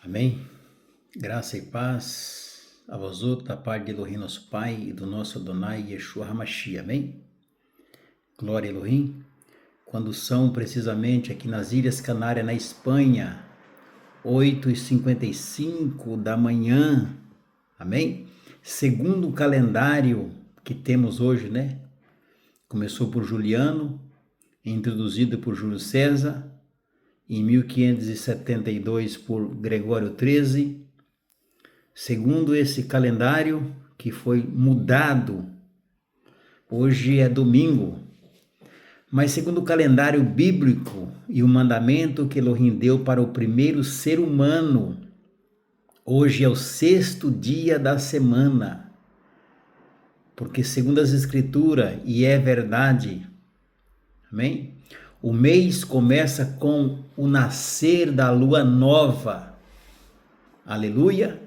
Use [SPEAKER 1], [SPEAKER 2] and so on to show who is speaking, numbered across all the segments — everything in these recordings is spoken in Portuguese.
[SPEAKER 1] Amém? Graça e paz a vós outros, da parte de Elohim, nosso Pai, e do nosso Adonai, Yeshua HaMashiach. Amém? Glória a Elohim. Quando são precisamente aqui nas Ilhas Canárias, na Espanha, 8h55 da manhã. Amém? Segundo o calendário que temos hoje, né? Começou por Juliano, introduzido por Júlio César, em 1572 por Gregório XIII. Segundo esse calendário que foi mudado, hoje é domingo, mas segundo o calendário bíblico e o mandamento que Elohim deu para o primeiro ser humano, hoje é o 6º dia da semana, porque segundo as escrituras, e é verdade, amém? O mês começa com o nascer da lua nova, aleluia.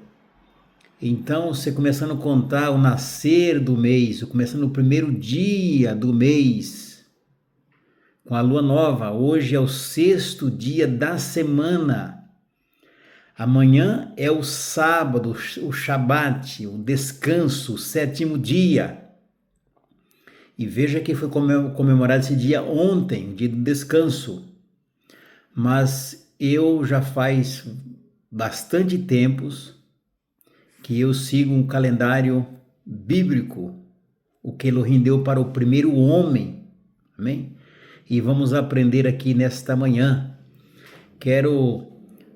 [SPEAKER 1] Então, você começando a contar o nascer do mês, começando o primeiro dia do mês, com a lua nova, hoje é o 6º dia da semana. Amanhã é o sábado, o Shabat, o descanso, o 7º dia. E veja que foi comemorado esse dia ontem, o dia do descanso. Mas eu já faz bastante tempos que eu sigo um calendário bíblico, o que Elohim deu para o primeiro homem, amém? E vamos aprender aqui nesta manhã. Quero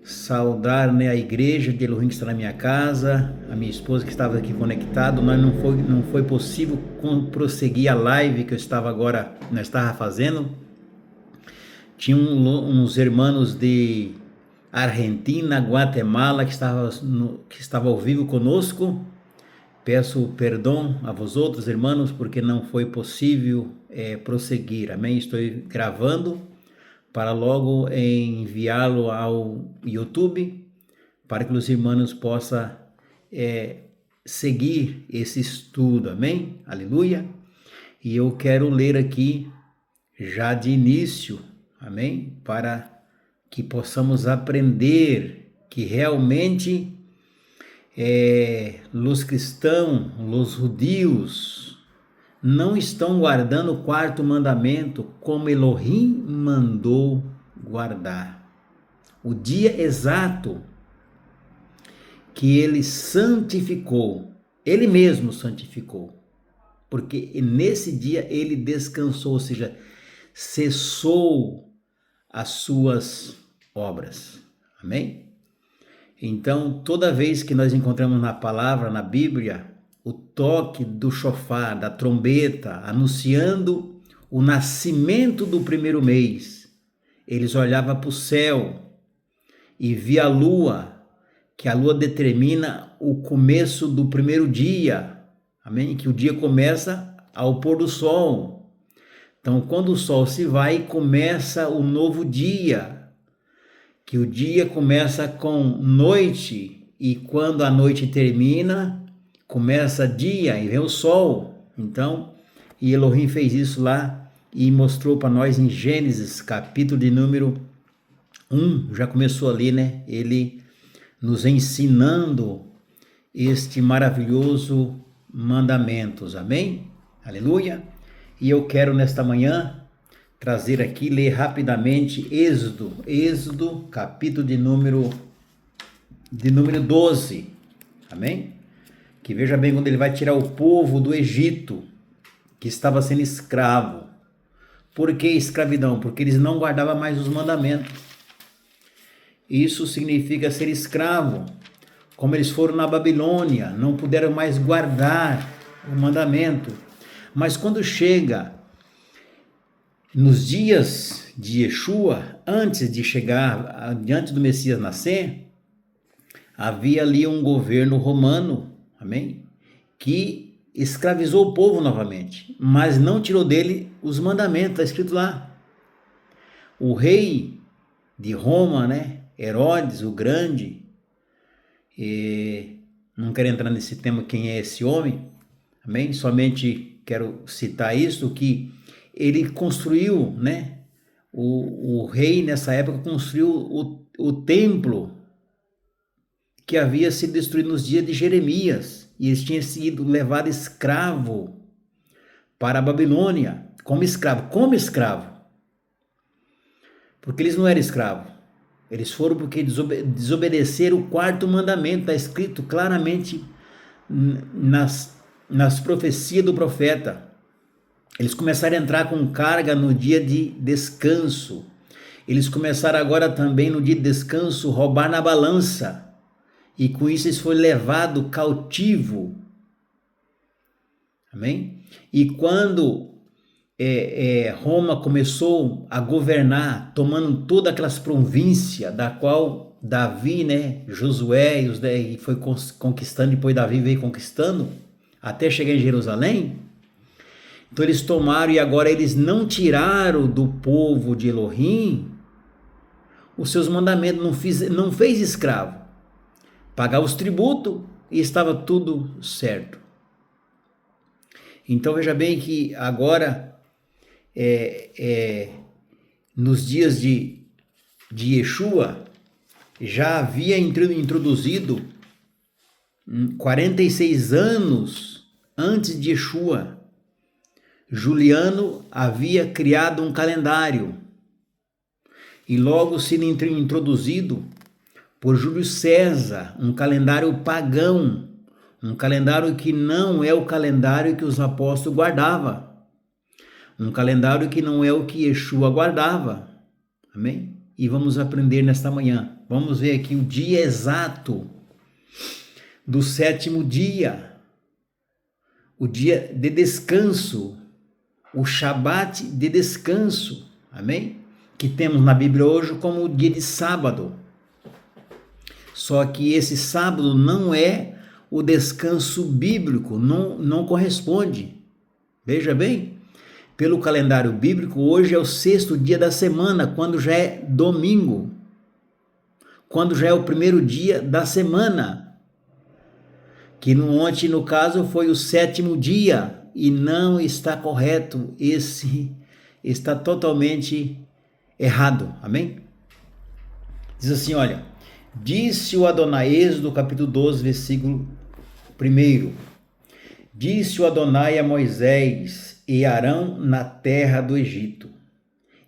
[SPEAKER 1] saudar, né, a igreja de Elohim que está na minha casa, a minha esposa que estava aqui conectado, mas não foi possível prosseguir a live que eu estava agora, nós estava fazendo. Tinha uns irmãos de Argentina, Guatemala, que estava ao vivo conosco. Peço perdão a vós outros, irmãos, porque não foi possível prosseguir. Amém? Estou gravando para logo enviá-lo ao YouTube, para que os irmãos possam seguir esse estudo. Amém? Aleluia! E eu quero ler aqui, já de início, amém? Para que possamos aprender que realmente os cristãos, os judeus, não estão guardando o 4º mandamento como Elohim mandou guardar. O dia exato que ele santificou, ele mesmo santificou, porque nesse dia ele descansou, ou seja, cessou as suas obras. Amém? Então, toda vez que nós encontramos na palavra, na Bíblia, o toque do chofar, da trombeta, anunciando o nascimento do primeiro mês, eles olhavam para o céu e via a lua, que a lua determina o começo do primeiro dia, amém? Que o dia começa ao pôr do sol. Então, quando o sol se vai, começa o novo dia, que o dia começa com noite, e quando a noite termina, começa dia e vem o sol. Então, e Elohim fez isso lá e mostrou para nós em Gênesis, capítulo de número 1, já começou ali, né? Ele nos ensinando este maravilhoso mandamentos, amém? Aleluia! E eu quero nesta manhã trazer aqui, ler rapidamente Êxodo, capítulo de número 12, amém? Que veja bem quando ele vai tirar o povo do Egito, que estava sendo escravo. Por que escravidão? Porque eles não guardavam mais os mandamentos. Isso significa ser escravo. Como eles foram na Babilônia, não puderam mais guardar o mandamento. Mas quando chega nos dias de Yeshua, antes de chegar, diante do Messias nascer, havia ali um governo romano, amém? Que escravizou o povo novamente, mas não tirou dele os mandamentos, está escrito lá. O rei de Roma, né? Herodes o Grande, não quero entrar nesse tema quem é esse homem, amém? Somente quero citar isso, que ele construiu, né? O rei nessa época construiu o templo que havia sido destruído nos dias de Jeremias, e eles tinham sido levados escravo para a Babilônia, como escravo, porque eles não eram escravos, eles foram porque desobedeceram o quarto mandamento, está escrito claramente nas profecias do profeta. Eles começaram a entrar com carga no dia de descanso, eles começaram agora também no dia de descanso roubar na balança, e com isso eles foram levados cativo. Amém? E quando Roma começou a governar, tomando todas aquelas províncias, da qual Davi, né, Josué e foi conquistando, depois Davi veio conquistando, até chegar em Jerusalém. Então eles tomaram, e agora eles não tiraram do povo de Elohim os seus mandamentos, não fez escravo, pagava os tributos e estava tudo certo. Então veja bem que agora, nos dias de Yeshua, já havia introduzido 46 anos antes de Yeshua, Juliano havia criado um calendário, e logo sendo introduzido por Júlio César, um calendário pagão, um calendário que não é o calendário que os apóstolos guardavam, um calendário que não é o que Yeshua guardava. Amém? E vamos aprender nesta manhã. Vamos ver aqui o dia exato do 7º dia, o dia de descanso, o Shabat de descanso. Amém? Que temos na Bíblia hoje como o dia de sábado. Só que esse sábado não é o descanso bíblico, não corresponde. Veja bem, pelo calendário bíblico, hoje é o 6º dia da semana, quando já é domingo, quando já é o 1º dia da semana, que ontem, no caso, foi o 7º dia, e não está correto, esse está totalmente errado. Amém? Diz assim, olha, disse o Adonai, Êxodo capítulo 12, versículo 1. Disse o Adonai a Moisés e Arão na terra do Egito: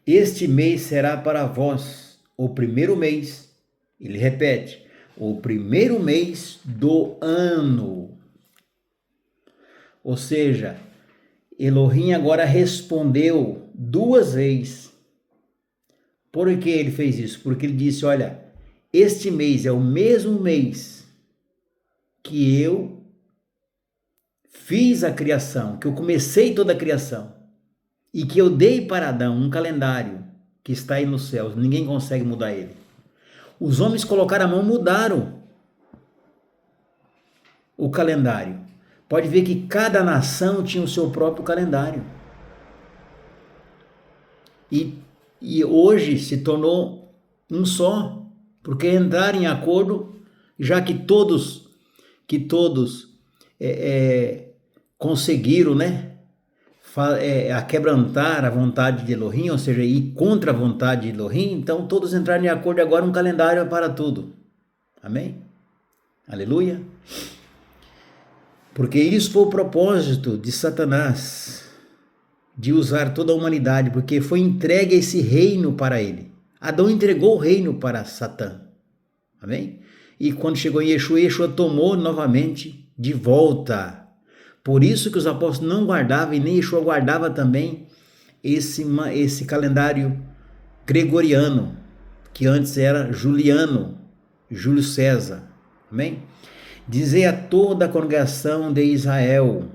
[SPEAKER 1] este mês será para vós o 1º mês. Ele repete, o 1º mês do ano. Ou seja, Elohim agora respondeu 2 vezes. Por que ele fez isso? Porque ele disse, olha, este mês é o mesmo mês que eu fiz a criação, que eu comecei toda a criação, e que eu dei para Adão um calendário que está aí nos céus, ninguém consegue mudar ele. Os homens colocaram a mão, mudaram o calendário. Pode ver que cada nação tinha o seu próprio calendário. E hoje se tornou um só, porque entraram em acordo, já que todos conseguiram, né, quebrantar a vontade de Elohim, ou seja, ir contra a vontade de Elohim, então todos entraram em acordo, e agora um calendário para tudo. Amém? Aleluia! Porque isso foi o propósito de Satanás, de usar toda a humanidade, porque foi entregue esse reino para ele. Adão entregou o reino para Satã. Amém? E quando chegou em Yeshua, Yeshua tomou novamente de volta. Por isso que os apóstolos não guardavam, e nem Yeshua guardava também esse calendário gregoriano, que antes era Juliano, Júlio César. Amém? Dizei a toda a congregação de Israel: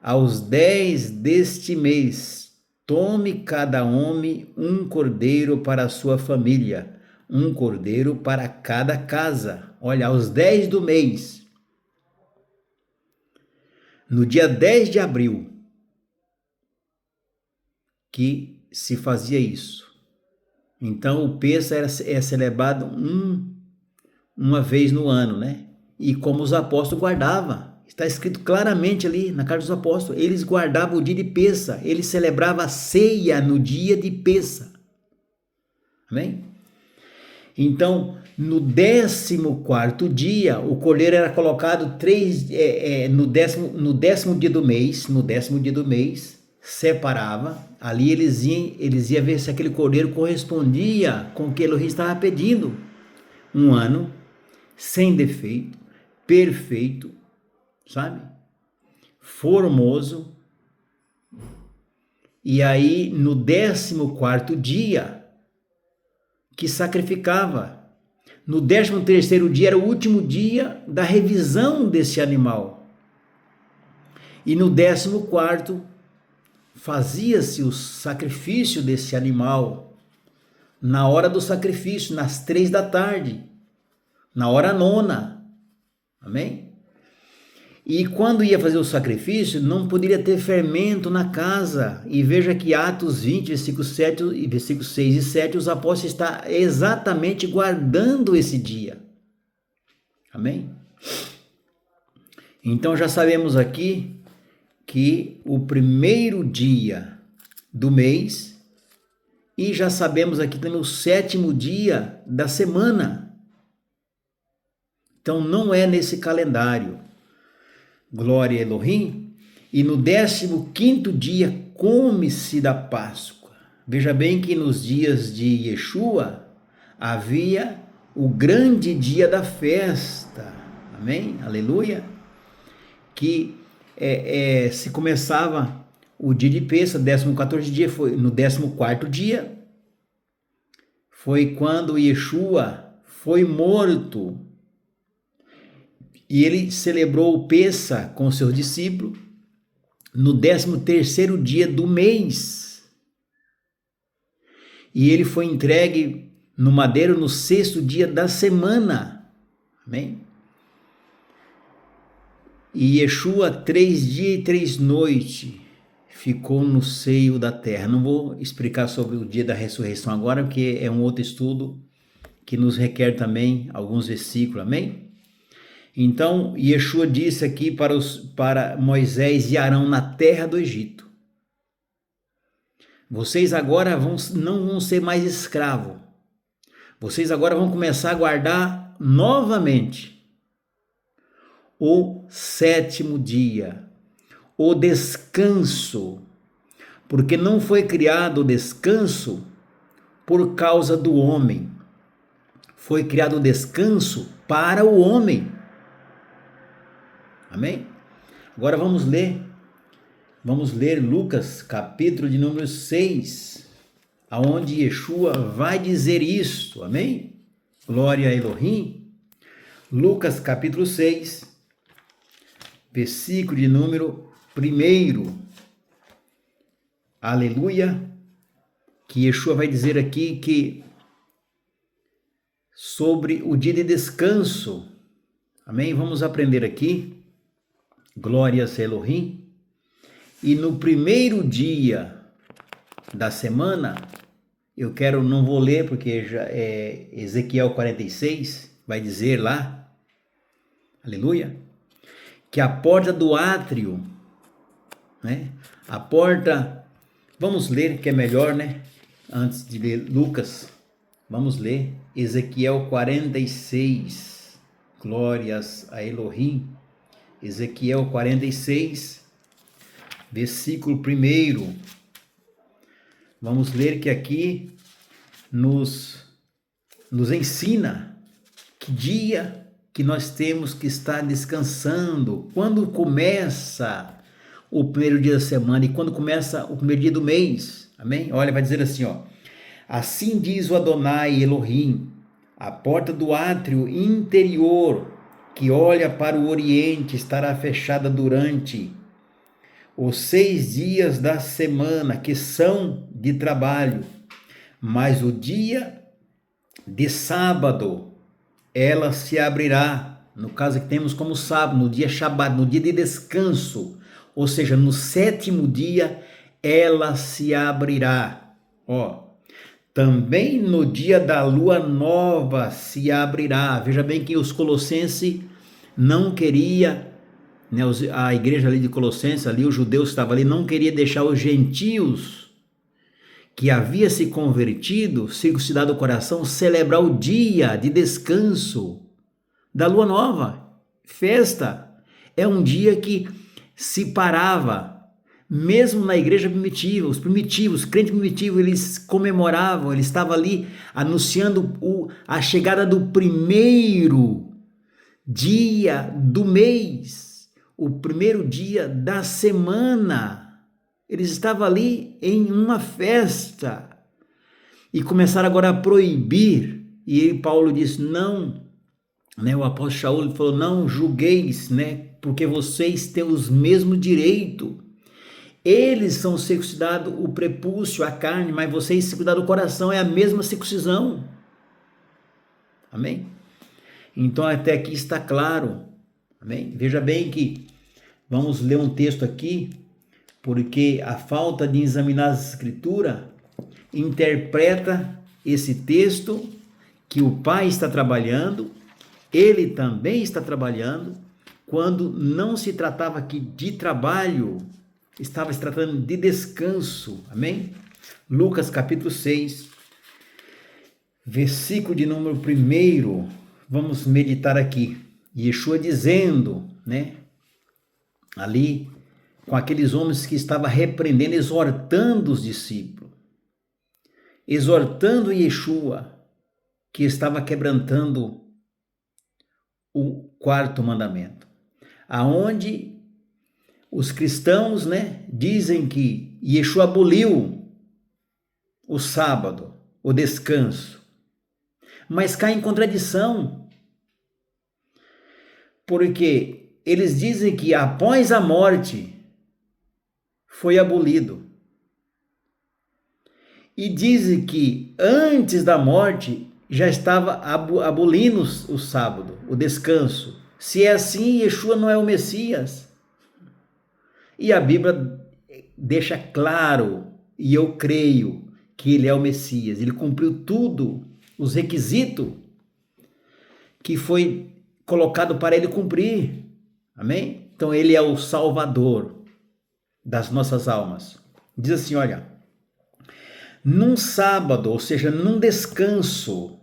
[SPEAKER 1] aos 10 deste mês, tome cada homem um cordeiro para a sua família, um cordeiro para cada casa. Olha, aos 10 do mês, no dia 10 de abril, que se fazia isso. Então o Pêssah é celebrado uma vez no ano, né? E como os apóstolos guardavam, está escrito claramente ali na carta dos apóstolos, eles guardavam o dia de Pêssah, eles celebravam a ceia no dia de Pêssah. Amém? Então, no 14º dia, o cordeiro era colocado no décimo dia do mês, separava, ali eles iam ver se aquele cordeiro correspondia com o que Elohim estava pedindo. Um ano, sem defeito, perfeito, sabe? Formoso. E aí, no 14º dia, que sacrificava. No 13º dia era o último dia da revisão desse animal. E no 14º fazia-se o sacrifício desse animal na hora do sacrifício, nas 3 da tarde, na hora 9ª. Amém? E quando ia fazer o sacrifício, não poderia ter fermento na casa. E veja que Atos 20, versículos 6 e 7, os apóstolos estão exatamente guardando esse dia. Amém? Então já sabemos aqui que o primeiro dia do mês, e já sabemos aqui também o 7º dia da semana. Então não é nesse calendário. Glória a Elohim. E no 15º dia come-se da Páscoa. Veja bem que nos dias de Yeshua havia o grande dia da festa. Amém? Aleluia. Que se começava o dia de Pêssego, 14º dia, foi no 14º dia, foi quando Yeshua foi morto. E ele celebrou o Pêssego com seus discípulos no 13º dia do mês. E ele foi entregue no madeiro no 6º dia da semana. Amém? E Yeshua 3 dias e 3 noites ficou no seio da terra. Não vou explicar sobre o dia da ressurreição agora, porque é um outro estudo que nos requer também alguns versículos. Amém? Então, Yeshua disse aqui para Moisés e Arão na terra do Egito: vocês agora não vão ser mais escravos. Vocês agora vão começar a guardar novamente o 7º dia, o descanso, porque não foi criado o descanso por causa do homem. Foi criado o descanso para o homem. Amém? Agora vamos ler Lucas, capítulo de número 6, aonde Yeshua vai dizer isto. Amém? Glória a Elohim. Lucas, capítulo 6, versículo de número 1. Aleluia. Que Yeshua vai dizer aqui que sobre o dia de descanso. Amém? Vamos aprender aqui. Glórias a Elohim. E no primeiro dia da semana, não vou ler porque já é Ezequiel 46, vai dizer lá, aleluia, que a porta do átrio, né? A porta, vamos ler que é melhor, né? Antes de ler Lucas, vamos ler Ezequiel 46, glórias a Elohim. Ezequiel 46, versículo 1. Vamos ler que aqui nos ensina que dia que nós temos que estar descansando, quando começa o primeiro dia da semana e quando começa o primeiro dia do mês. Amém? Olha, vai dizer assim, ó: assim diz o Adonai Elohim, a porta do átrio interior que olha para o oriente estará fechada durante os 6 dias da semana, que são de trabalho, mas o dia de sábado ela se abrirá. No caso que temos como sábado, no dia Shabat, no dia de descanso, ou seja, no 7º dia ela se abrirá. Também no dia da lua nova se abrirá. Veja bem que os colossenses não queria, né, a igreja ali de Colossenses, ali os judeus que estavam ali, não queria deixar os gentios que havia se convertido, circuncidado o coração, celebrar o dia de descanso da lua nova. Festa é um dia que se parava, mesmo na igreja primitiva, os crentes primitivos, eles comemoravam, eles estavam ali anunciando a chegada do primeiro dia do mês, o primeiro dia da semana. Eles estavam ali em uma festa e começaram agora a proibir. E Paulo disse, não, né? O apóstolo Shaul falou, não julgueis, né? Porque vocês têm os mesmos direitos. Eles são circuncidados o prepúcio, a carne, mas vocês circuncidados o coração, é a mesma circuncisão. Amém? Então até aqui está claro. Amém? Veja bem que vamos ler um texto aqui, porque a falta de examinar as escrituras interpreta esse texto que o Pai está trabalhando, ele também está trabalhando, quando não se tratava aqui de trabalho, estava se tratando de descanso. Amém? Lucas capítulo 6, versículo de número 1, vamos meditar aqui. Yeshua dizendo, né, ali, com aqueles homens que estavam repreendendo, exortando os discípulos, exortando Yeshua, que estava quebrantando o 4º mandamento, aonde os cristãos, né, dizem que Yeshua aboliu o sábado, o descanso, mas cai em contradição, porque eles dizem que após a morte foi abolido, e dizem que antes da morte já estava abolindo o sábado, o descanso. Se é assim, Yeshua não é o Messias. E a Bíblia deixa claro, e eu creio que ele é o Messias. Ele cumpriu tudo, os requisitos que foi colocado para ele cumprir. Amém? Então ele é o Salvador das nossas almas. Diz assim, olha, num sábado, ou seja, num descanso,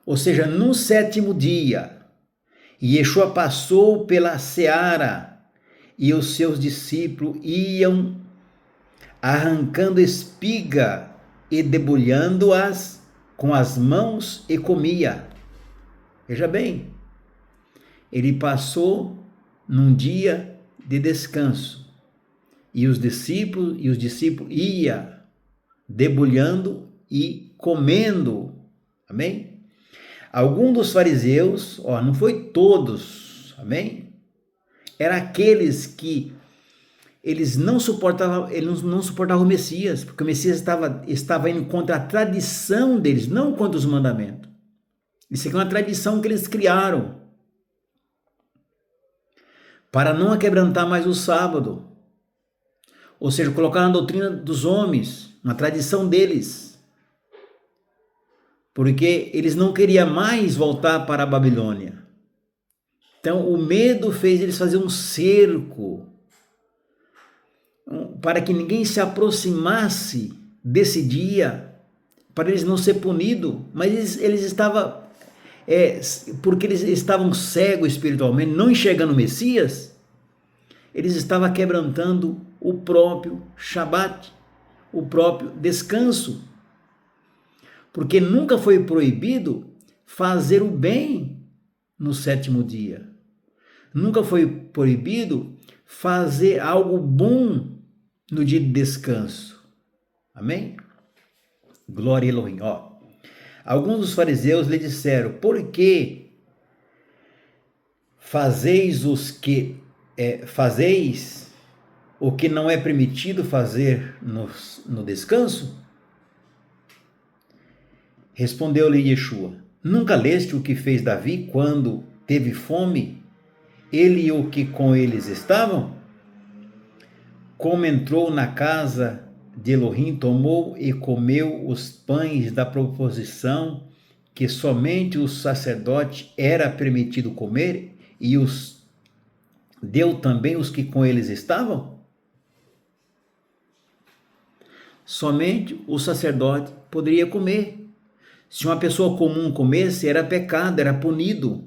[SPEAKER 1] ou seja, num 7º dia, Yeshua passou pela seara e os seus discípulos iam arrancando espiga e debulhando-as com as mãos e comia. Veja bem, ele passou num dia de descanso e os discípulos iam debulhando e comendo. Amém? Alguns dos fariseus, não foi todos, amém? Era aqueles que eles não suportavam o Messias, porque o Messias estava indo contra a tradição deles, não contra os mandamentos. Isso aqui é uma tradição que eles criaram para não quebrantar mais o sábado, ou seja, colocar na doutrina dos homens, na tradição deles, porque eles não queriam mais voltar para a Babilônia. Então o medo fez eles fazer um cerco para que ninguém se aproximasse desse dia, para eles não ser punidos, mas eles estavam, porque eles estavam cegos espiritualmente, não enxergando o Messias, eles estavam quebrantando o próprio Shabat, o próprio descanso, porque nunca foi proibido fazer o bem no 7º dia, nunca foi proibido fazer algo bom no dia de descanso. Amém? Glória a Elohim. Alguns dos fariseus lhe disseram, por que fazeis o que não é permitido fazer no descanso? Respondeu-lhe Yeshua, nunca leste o que fez Davi quando teve fome, ele e o que com eles estavam? Como entrou na casa de Elohim, tomou e comeu os pães da proposição que somente o sacerdote era permitido comer e os deu também os que com eles estavam? somente o sacerdote poderia comer. Se uma pessoa comum comesse, era pecado, era punido.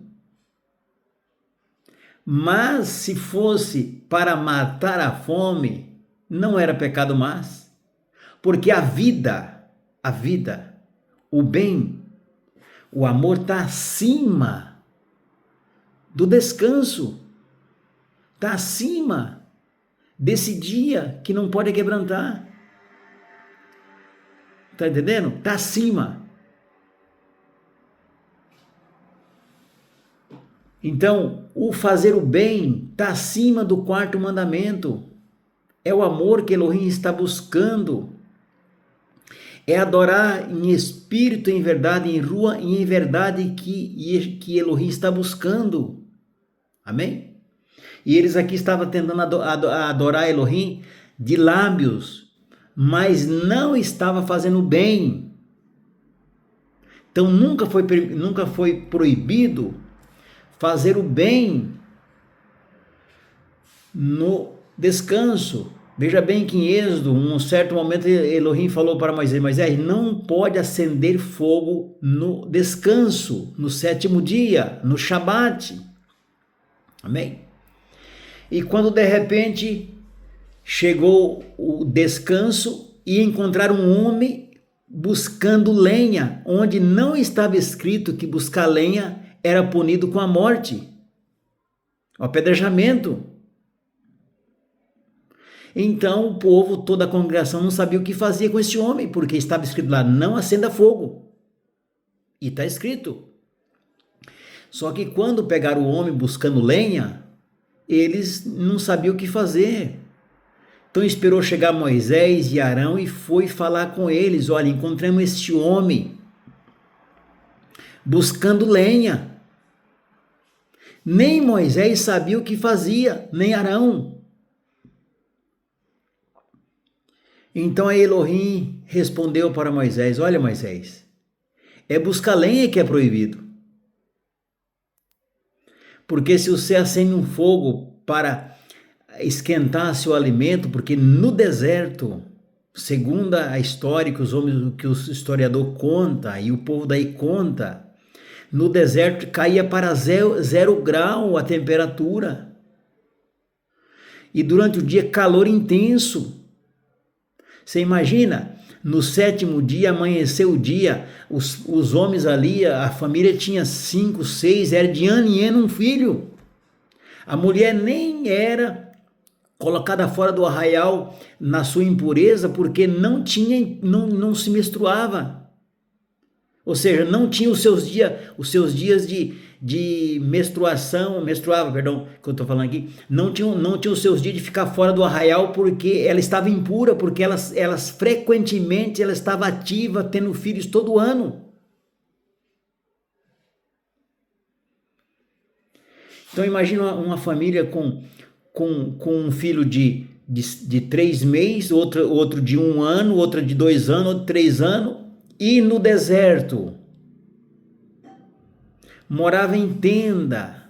[SPEAKER 1] Mas se fosse para matar a fome, não era pecado mais, porque a vida, o bem, o amor está acima do descanso, está acima desse dia que não pode quebrantar. Está entendendo? Está acima. Então, o fazer o bem está acima do quarto mandamento. É o amor que Elohim está buscando. É adorar em espírito, em verdade, em rua e em verdade que Elohim está buscando. Amém? E eles aqui estavam tentando adorar Elohim de lábios, mas não estava fazendo bem. Então nunca foi proibido fazer o bem no descanso. Veja bem que em Êxodo, um certo momento, Elohim falou para Moisés: Moisés, não pode acender fogo no descanso, no sétimo dia, no Shabat. Amém? E quando de repente chegou o descanso e encontraram um homem buscando lenha, onde não estava escrito que buscar lenha era punido com a morte, o apedrejamento. Então o povo, toda a congregação não sabia o que fazer com esse homem, porque estava escrito lá, não acenda fogo. E está escrito. Só que quando pegaram o homem buscando lenha, eles não sabiam o que fazer. Então esperou chegar Moisés e Arão e foi falar com eles: olha, encontramos este homem buscando lenha. Nem Moisés sabia o que fazia, nem Arão. Então a Elohim respondeu para Moisés: olha, Moisés, é buscar lenha que é proibido. Porque se você acende um fogo para esquentar seu alimento, porque no deserto, segundo a história que o historiador conta e o povo daí conta, no deserto caía para zero grau a temperatura. E durante o dia calor intenso. Você imagina, no sétimo dia, amanheceu o dia, os homens ali, a família tinha 5, 6, era de ano em ano um filho. A mulher nem era colocada fora do arraial na sua impureza, porque não se menstruava. Ou seja, não tinha os seus dias de menstruava, perdão, que eu estou falando aqui, não tinha os seus dias de ficar fora do arraial, porque ela estava impura, porque elas frequentemente ela estava ativa, tendo filhos todo ano. Então imagina uma família com um filho de 3 meses, outro de 1 ano, outra de 2 anos, outro de 3 anos, e no deserto. Morava em tenda,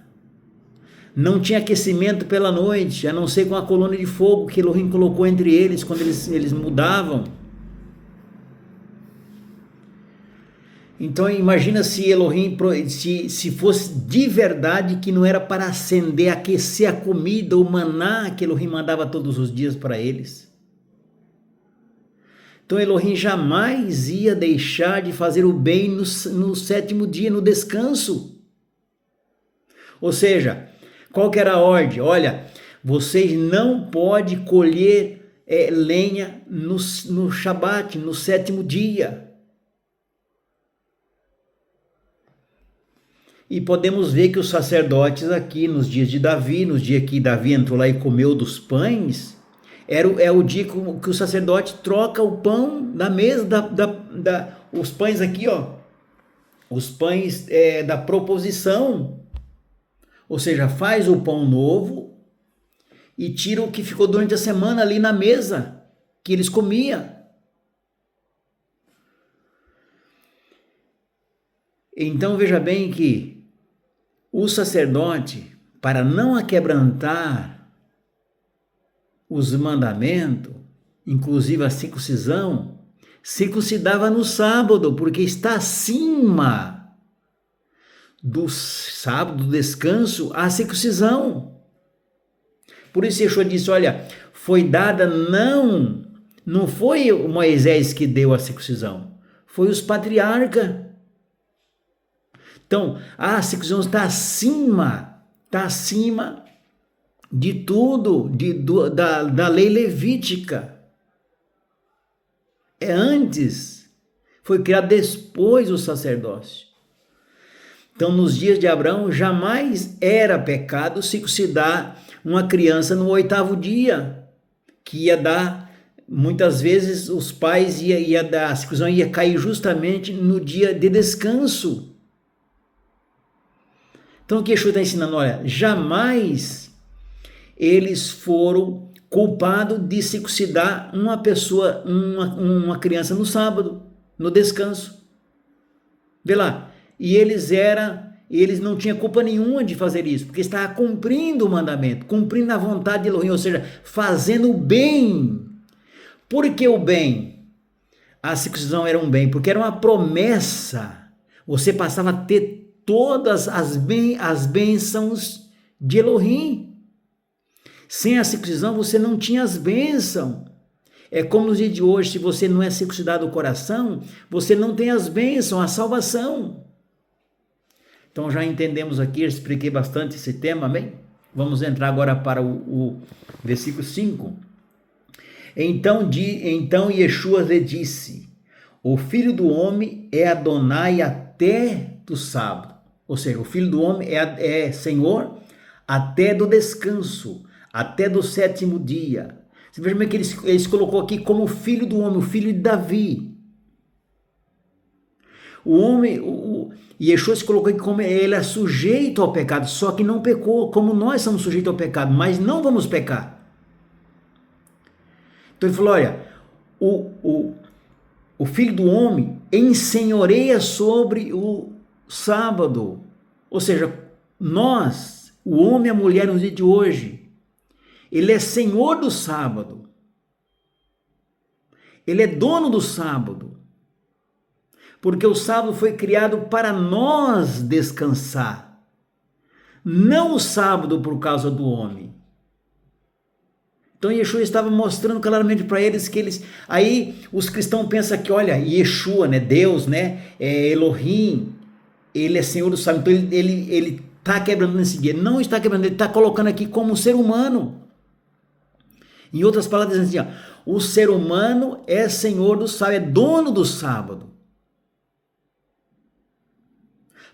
[SPEAKER 1] não tinha aquecimento pela noite, a não ser com a coluna de fogo que Elohim colocou entre eles quando eles mudavam. Então imagina se Elohim, se fosse de verdade que não era para acender, aquecer a comida, o maná que Elohim mandava todos os dias para eles. Então Elohim jamais ia deixar de fazer o bem no sétimo dia, no descanso. Ou seja, qual que era a ordem? Olha, vocês não podem colher lenha no Shabat, no sétimo dia. E podemos ver que os sacerdotes aqui, nos dias de Davi, nos dias que Davi entrou lá e comeu dos pães, é o dia que o sacerdote troca o pão da mesa, os pães aqui, ó, os pães da proposição, ou seja, faz o pão novo e tira o que ficou durante a semana ali na mesa, que eles comiam. Então veja bem que o sacerdote, para não aquebrantar os mandamentos, inclusive a circuncisão, circuncidava no sábado, porque está acima do sábado, do descanso, a circuncisão. Por isso Yeshua disse, olha, foi dada não foi o Moisés que deu a circuncisão, foi os patriarcas. Então, a circuncisão está acima de tudo, da lei levítica. É antes, foi criado depois o sacerdócio. Então, nos dias de Abraão, jamais era pecado circuncidar uma criança no 8º dia, que ia dar, muitas vezes os pais ia dar, a circuncisão ia cair justamente no dia de descanso. Então o que Yeshua está ensinando? Olha, jamais eles foram culpados de circuncidar uma pessoa, uma criança no sábado, no descanso. Vê lá, e eles não tinham culpa nenhuma de fazer isso, porque estavam cumprindo o mandamento, cumprindo a vontade de Elohim, ou seja, fazendo o bem. Por que o bem? A circuncisão era um bem, porque era uma promessa. Você passava a ter todas as bênçãos de Elohim. Sem a circuncisão você não tinha as bênçãos. É como nos dias de hoje, se você não é circuncidado o coração, você não tem as bênçãos, a salvação. Então já entendemos aqui, eu expliquei bastante esse tema, amém? Vamos entrar agora para o versículo 5. Então Yeshua lhe disse, o Filho do Homem é Adonai até do sábado. Ou seja, o Filho do Homem é Senhor até do descanso, até do 7º dia. Você veja como é que eles colocou aqui como Filho do Homem, o Filho de Davi. O homem, Yeshua se colocou aqui como ele é sujeito ao pecado, só que não pecou, como nós somos sujeitos ao pecado, mas não vamos pecar. Então ele falou, olha, o Filho do Homem ensenhoreia sobre o sábado, ou seja, nós, o homem e a mulher no dia de hoje, ele é senhor do sábado, ele é dono do sábado, porque o sábado foi criado para nós descansar, não o sábado por causa do homem. Então Yeshua estava mostrando claramente para eles que aí os cristãos pensam que, olha, Yeshua, né, Deus, né, Elohim, ele é Senhor do sábado, então ele está quebrando nesse dia. Não está quebrando, ele está colocando aqui como um ser humano. Em outras palavras, assim, ó, o ser humano é Senhor do sábado, é dono do sábado.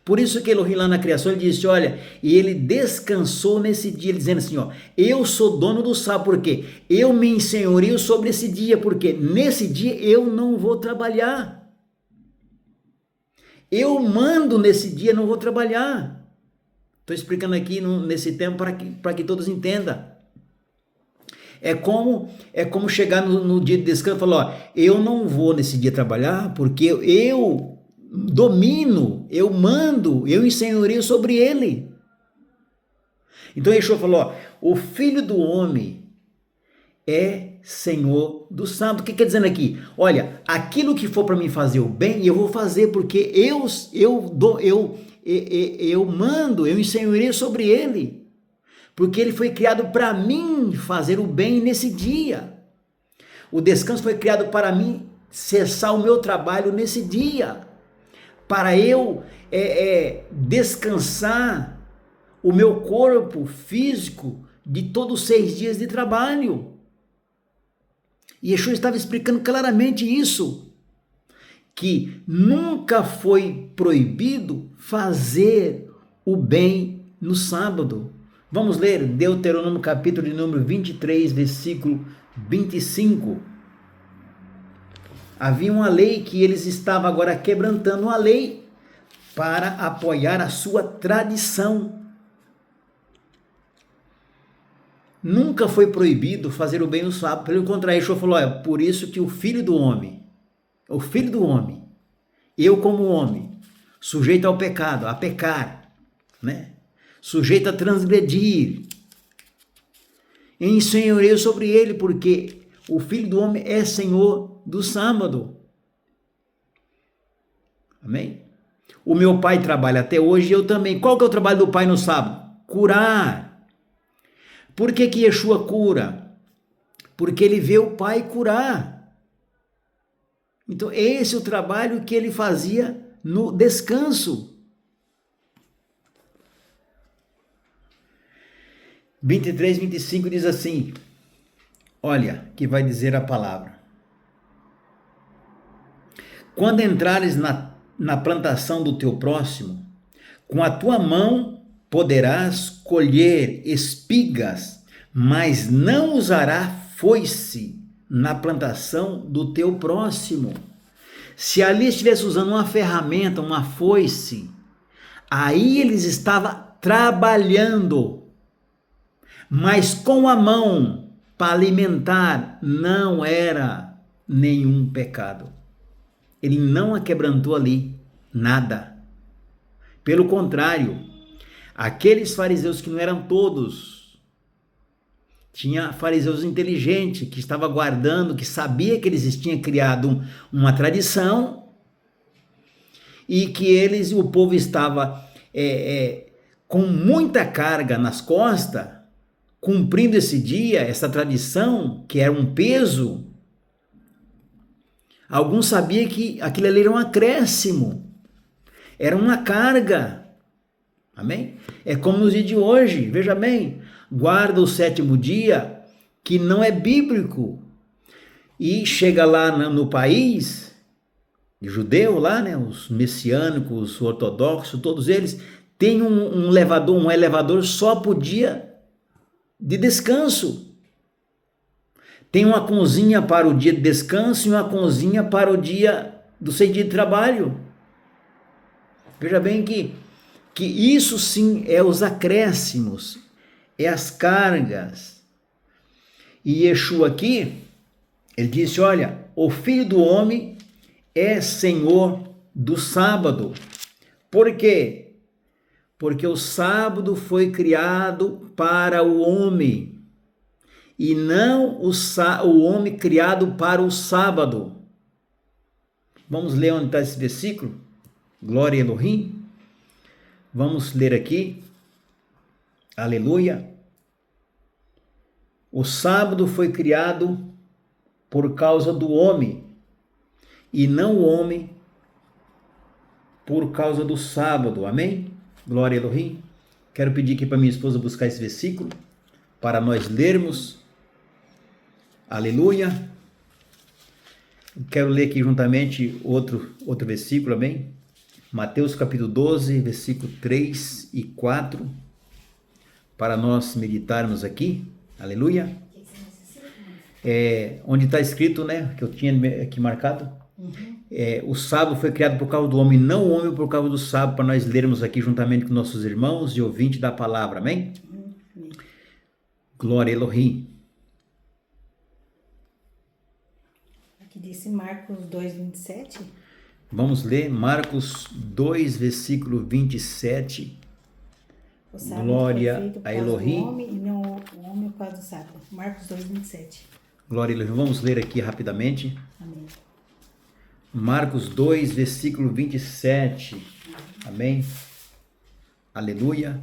[SPEAKER 1] Por isso que Elohim lá na criação, ele disse, olha, e ele descansou nesse dia, ele dizendo assim, ó, eu sou dono do sábado, porque eu me ensenhorio sobre esse dia, porque nesse dia eu não vou trabalhar. Eu mando nesse dia, não vou trabalhar. Estou explicando aqui nesse tempo para que todos entendam. É como chegar no dia de descanso e falar, ó, eu não vou nesse dia trabalhar, porque eu domino, eu mando, eu ensenhorio sobre ele. Então Yeshua falou, ó, o Filho do Homem é Senhor do sábado. O que quer dizer aqui? Olha, aquilo que for para mim fazer o bem, eu vou fazer, porque eu mando, eu ensenhorio sobre ele. Porque ele foi criado para mim fazer o bem nesse dia. O descanso foi criado para mim cessar o meu trabalho nesse dia. Para eu descansar o meu corpo físico de todos os 6 dias de trabalho. E Yeshua estava explicando claramente isso, que nunca foi proibido fazer o bem no sábado. Vamos ler Deuteronômio capítulo de número 23, versículo 25. Havia uma lei que eles estavam agora quebrantando a lei para apoiar a sua tradição. Nunca foi proibido fazer o bem no sábado. Pelo contrário, Yeshua falou, olha, por isso que o Filho do Homem, eu como homem, sujeito ao pecado, a pecar, né? Sujeito a transgredir, ensenhoreio sobre ele, porque o Filho do Homem é Senhor do sábado. Amém? O meu Pai trabalha até hoje e eu também. Qual que é o trabalho do Pai no sábado? Curar. Por que Yeshua cura? Porque ele vê o Pai curar. Então esse é o trabalho que ele fazia no descanso. 23, 25 diz assim, olha, que vai dizer a palavra. Quando entrares na plantação do teu próximo, com a tua mão poderás colher espigas, mas não usará foice na plantação do teu próximo. Se ali estivesse usando uma ferramenta, uma foice, aí eles estavam trabalhando. Mas com a mão para alimentar não era nenhum pecado. Ele não a quebrantou ali, nada. Pelo contrário, aqueles fariseus que não eram todos, tinha fariseus inteligentes que estavam guardando, que sabia que eles tinham criado uma tradição e que o povo estava com muita carga nas costas, cumprindo esse dia, essa tradição, que era um peso. Alguns sabiam que aquilo ali era um acréscimo, era uma carga. Amém? É como nos dias de hoje, veja bem, guarda o sétimo dia, que não é bíblico, e chega lá no país, judeu lá, né, os messiânicos, os ortodoxos, todos eles, têm um elevador só por dia de descanso. Tem uma cozinha para o dia de descanso e uma cozinha para o dia do seu dia de trabalho. Veja bem que isso sim é os acréscimos, é as cargas. E Yeshua aqui, ele disse, olha, o Filho do Homem é Senhor do sábado. Por quê? Porque o sábado foi criado para o homem e não o homem criado para o sábado. Vamos ler onde está esse versículo? Glória a Elohim. Vamos ler aqui. Aleluia. O sábado foi criado por causa do homem e não o homem por causa do sábado. Amém? Glória a Elohim. Quero pedir aqui para minha esposa buscar esse versículo para nós lermos. Aleluia. Quero ler aqui juntamente outro versículo, amém? Mateus capítulo 12, versículo 3 e 4, para nós meditarmos aqui. Aleluia. Onde está escrito, né, que eu tinha aqui marcado, o sábado foi criado por causa do homem, não o homem por causa do sábado, para nós lermos aqui juntamente com nossos irmãos e ouvintes da palavra, amém? Glória a Elohim.
[SPEAKER 2] Aqui disse Marcos 2, 27.
[SPEAKER 1] Vamos ler Marcos 2, versículo 27. Glória a Elohim.
[SPEAKER 2] O homem e não o homem por causa do sábado. Marcos 2, 27.
[SPEAKER 1] Glória a Elohim. Vamos ler aqui rapidamente.
[SPEAKER 2] Amém.
[SPEAKER 1] Marcos 2, versículo 27. Amém. Aleluia.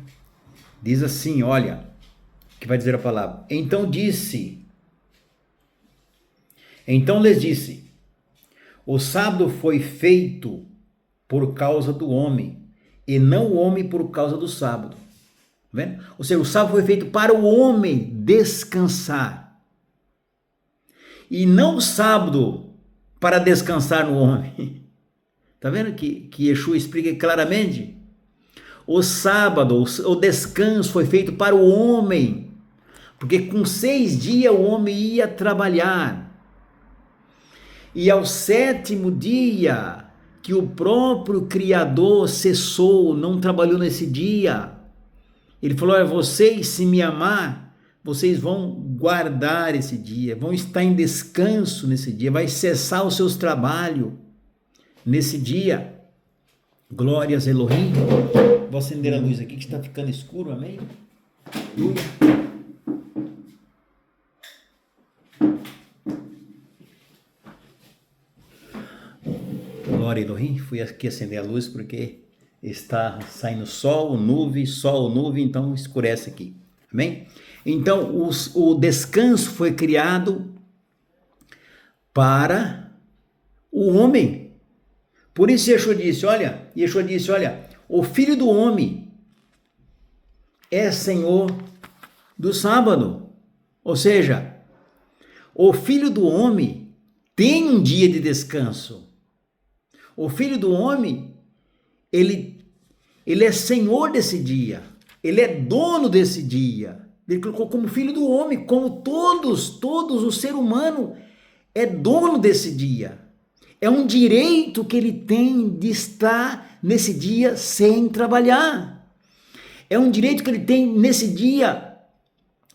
[SPEAKER 1] Diz assim, olha, que vai dizer a palavra. Então lhes disse, o sábado foi feito por causa do homem, e não o homem por causa do sábado. Tá vendo? Ou seja, o sábado foi feito para o homem descansar, e não o sábado para descansar no homem. Tá vendo que Yeshua explica claramente? O sábado, o descanso foi feito para o homem, porque com 6 dias o homem ia trabalhar. E ao 7º dia, que o próprio Criador cessou, não trabalhou nesse dia, ele falou, olha, vocês se me amar, vocês vão guardar esse dia, vão estar em descanso nesse dia, vai cessar os seus trabalhos nesse dia. Glórias a Elohim. Vou acender a luz aqui que está ficando escuro, amém? Adore Elohim. Fui aqui acender a luz porque está saindo sol, nuvem, então escurece aqui. Amém? Então, o descanso foi criado para o homem. Por isso Yeshua disse, olha, o Filho do Homem é Senhor do sábado. Ou seja, o Filho do Homem tem um dia de descanso. O Filho do Homem, ele é Senhor desse dia. Ele é dono desse dia. Ele colocou como Filho do Homem, como todos o ser humano é dono desse dia. É um direito que ele tem de estar nesse dia sem trabalhar. É um direito que ele tem nesse dia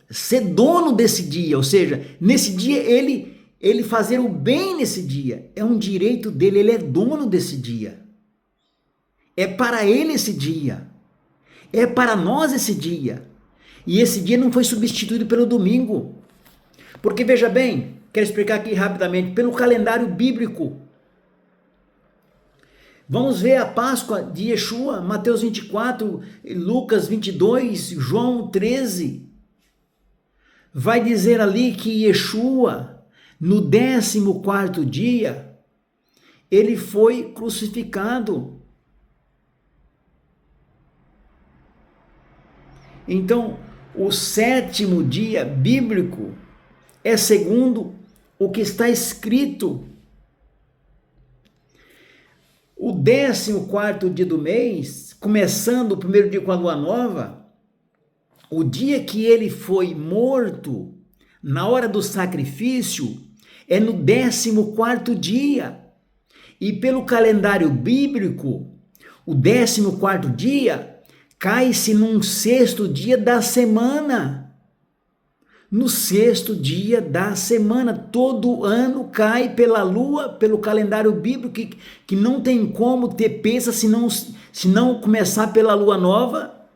[SPEAKER 1] ser dono desse dia, ou seja, nesse dia ele fazer o bem nesse dia. É um direito dele, ele é dono desse dia. É para ele esse dia. É para nós esse dia. E esse dia não foi substituído pelo domingo. Porque veja bem, quero explicar aqui rapidamente, pelo calendário bíblico. Vamos ver a Páscoa de Yeshua, Mateus 24, Lucas 22, João 13. Vai dizer ali que Yeshua, no 14º dia, ele foi crucificado. Então, o 7º dia bíblico é segundo o que está escrito. O 14º dia do mês, começando o primeiro dia com a lua nova, o dia que ele foi morto, na hora do sacrifício, é no 14º dia. E pelo calendário bíblico, o 14º dia cai-se num 6º dia da semana. No 6º dia da semana, todo ano cai pela lua, pelo calendário bíblico, que não tem como ter peça se não começar pela lua nova,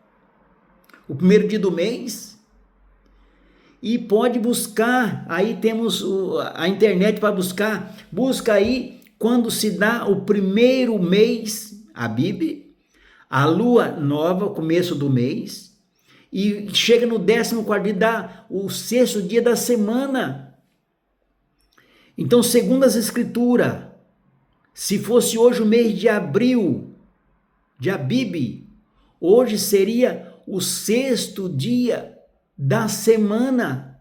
[SPEAKER 1] o primeiro dia do mês. E pode buscar, aí temos a internet para buscar, busca aí quando se dá o primeiro mês, a Bíblia, a lua nova, começo do mês, e chega no 14º dia, dá o 6º dia da semana. Então, segundo as escrituras, se fosse hoje o mês de abril, de Abib, hoje seria o 6º dia da semana.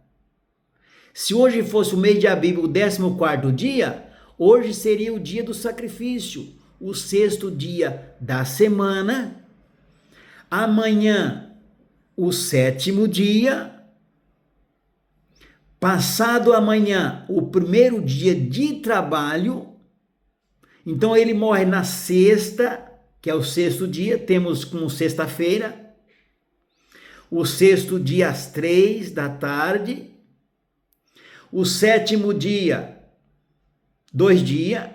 [SPEAKER 1] Se hoje fosse o mês de Abib, o 14º dia, hoje seria o dia do sacrifício, o 6º dia da semana. Amanhã, o 7º dia, passado amanhã, o primeiro dia de trabalho. Então ele morre na sexta, que é o 6º dia, temos como sexta-feira, o 6º dia às 3 da tarde, o 7º dia, 2 dias,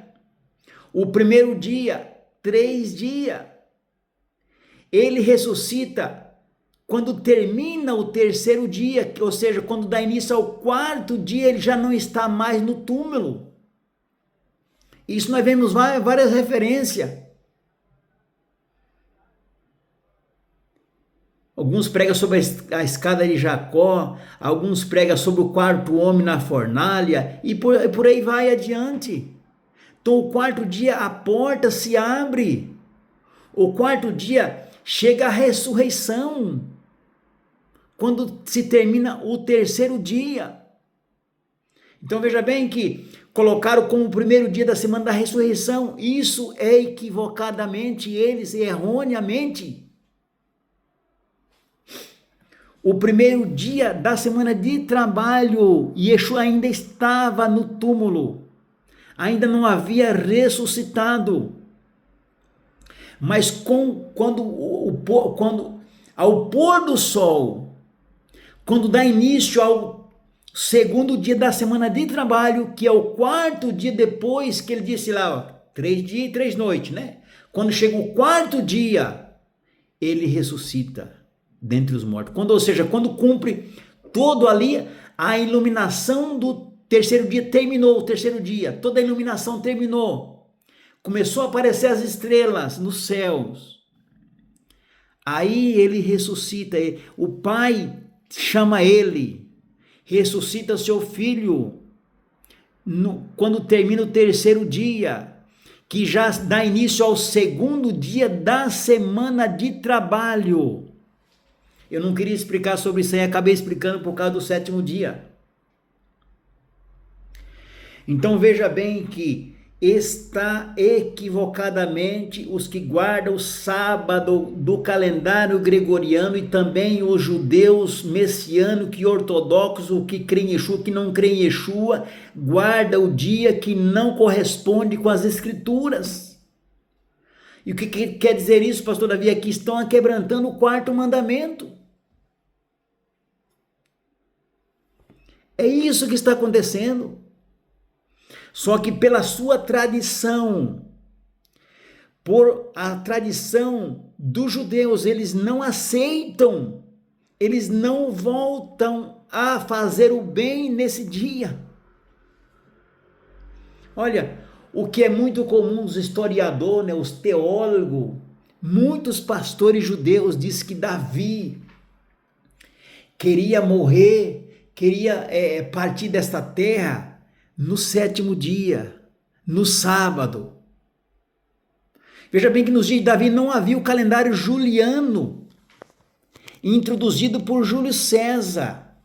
[SPEAKER 1] o primeiro dia, 3 dias. Ele ressuscita quando termina o 3º dia, ou seja, quando dá início ao 4º dia, ele já não está mais no túmulo. Isso nós vemos várias referências. Alguns pregam sobre a escada de Jacó, alguns pregam sobre o 4º homem na fornalha, e por aí vai adiante. Então, o 4º dia, a porta se abre. O 4º dia, chega a ressurreição. Quando se termina o 3º dia. Então veja bem que colocaram como o primeiro dia da semana da ressurreição. Isso é equivocadamente, eles erroneamente. O primeiro dia da semana de trabalho, Yeshua ainda estava no túmulo. Ainda não havia ressuscitado. Mas quando ao pôr do sol, quando dá início ao 2º dia da semana de trabalho, que é o 4º dia depois que ele disse lá, 3 dias e 3 noites, né? Quando chega o 4º dia, ele ressuscita dentre os mortos. Ou seja, quando cumpre todo ali, a iluminação do 3º dia terminou, o 3º dia, toda a iluminação terminou. Começou a aparecer as estrelas nos céus. Aí ele ressuscita, o pai chama ele, ressuscita seu filho, quando termina o terceiro dia, que já dá início ao segundo dia da semana de trabalho. Eu não queria explicar sobre isso aí, acabei explicando por causa do sétimo dia. Então veja bem que está equivocadamente os que guardam o sábado do calendário gregoriano e também os judeus messiânicos e ortodoxos, o que creem em Yeshua, que não creem em Yeshua, guarda o dia que não corresponde com as escrituras. E o que quer dizer isso, pastor Davi? Aqui estão quebrantando o quarto mandamento. É isso que está acontecendo. Só que pela sua tradição, por a tradição dos judeus, eles não aceitam, eles não voltam a fazer o bem nesse dia. Olha, o que é muito comum os historiadores, né, os teólogos, muitos pastores judeus dizem que Davi queria morrer, queria partir desta terra no sétimo dia, no sábado. Veja bem que nos dias de Davi não havia o calendário juliano, introduzido por Júlio César.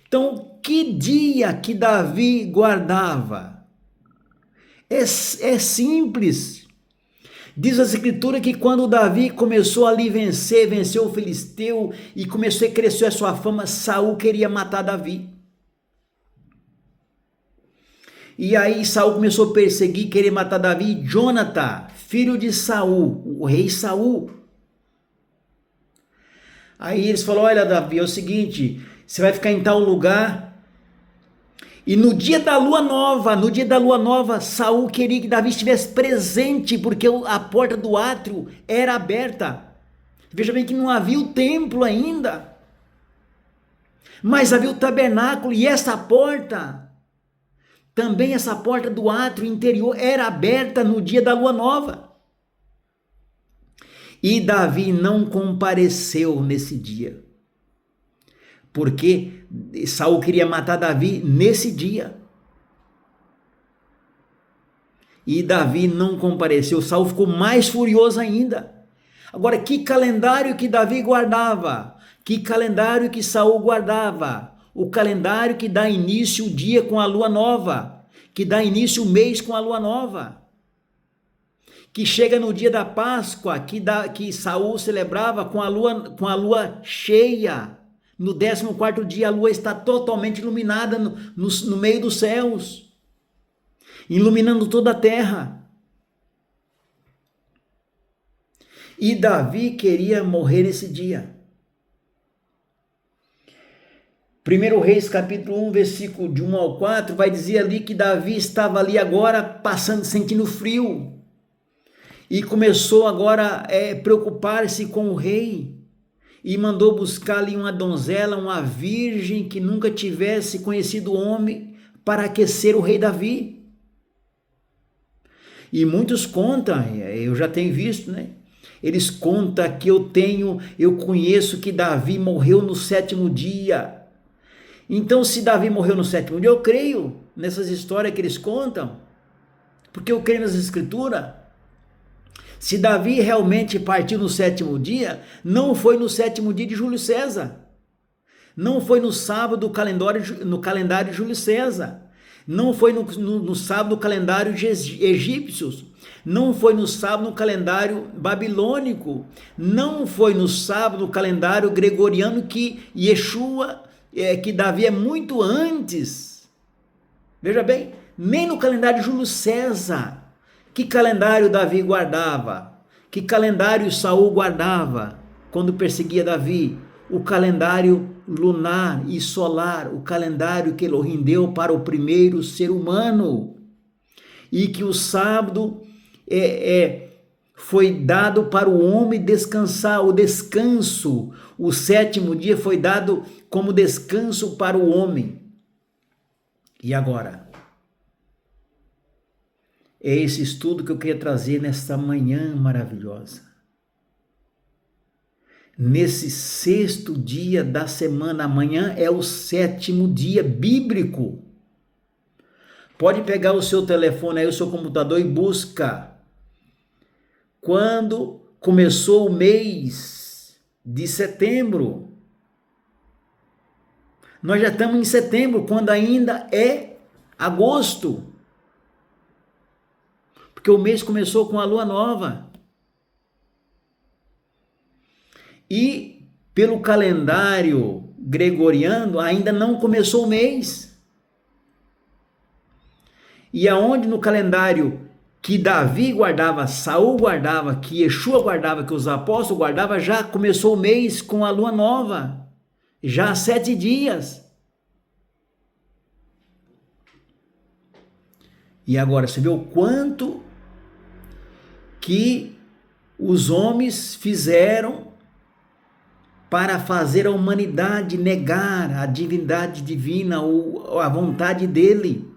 [SPEAKER 1] Então, que dia que Davi guardava? É simples. Diz a escritura que quando Davi começou ali venceu o filisteu e começou a crescer a sua fama, Saul queria matar Davi. E aí Saul começou a perseguir, querer matar Davi. Jonathan, filho de Saul, o rei Saul. Aí eles falaram, olha Davi, é o seguinte, você vai ficar em tal lugar. E no dia da lua nova, Saul queria que Davi estivesse presente, porque a porta do átrio era aberta. Veja bem que não havia o templo ainda. Mas havia o tabernáculo e essa porta... Também essa porta do átrio interior era aberta no dia da lua nova. E Davi não compareceu nesse dia. Porque Saul queria matar Davi nesse dia. E Davi não compareceu. Saul ficou mais furioso ainda. Agora, que calendário que Davi guardava? Que calendário que Saul guardava? O calendário que dá início o dia com a lua nova, que dá início o mês com a lua nova, que chega no dia da Páscoa, que Saul celebrava com a lua cheia. No 14º dia a lua está totalmente iluminada no meio dos céus, iluminando toda a terra. E Davi queria morrer esse dia. 1 Reis capítulo 1, versículo de 1 ao 4, vai dizer ali que Davi estava ali agora passando, sentindo frio. E começou agora a preocupar-se com o rei. E mandou buscar ali uma donzela, uma virgem que nunca tivesse conhecido o homem, para aquecer o rei Davi. E muitos contam, eu já tenho visto, né? Eles contam que eu conheço que Davi morreu no 7º dia. Então, se Davi morreu no 7º dia, eu creio nessas histórias que eles contam, porque eu creio nas escrituras. Se Davi realmente partiu no 7º dia, não foi no 7º dia de Júlio César, não foi no sábado no calendário de Júlio César, não foi no sábado no calendário de egípcios, não foi no sábado no calendário babilônico, não foi no sábado no calendário gregoriano que Yeshua, que Davi é muito antes. Veja bem, nem no calendário de Júlio César. Que calendário Davi guardava? Que calendário Saul guardava quando perseguia Davi? O calendário lunar e solar, o calendário que Elohim deu para o primeiro ser humano. E que o sábado foi dado para o homem descansar, o descanso. O 7º dia foi dado como descanso para o homem. E agora? é esse estudo que eu queria trazer nesta manhã maravilhosa. Nesse 6º dia da semana, amanhã é o 7º dia bíblico. Pode pegar o seu telefone aí, o seu computador e busca. Quando começou o mês de setembro? Nós já estamos em setembro, quando ainda é agosto. Porque o mês começou com a lua nova. E pelo calendário gregoriano ainda não começou o mês. E aonde no calendário que Davi guardava, Saul guardava, que Yeshua guardava, que os apóstolos guardavam, já começou o mês com a lua nova. Já há 7 dias. E agora, você vê o quanto que os homens fizeram para fazer a humanidade negar a divindade divina ou a vontade dele.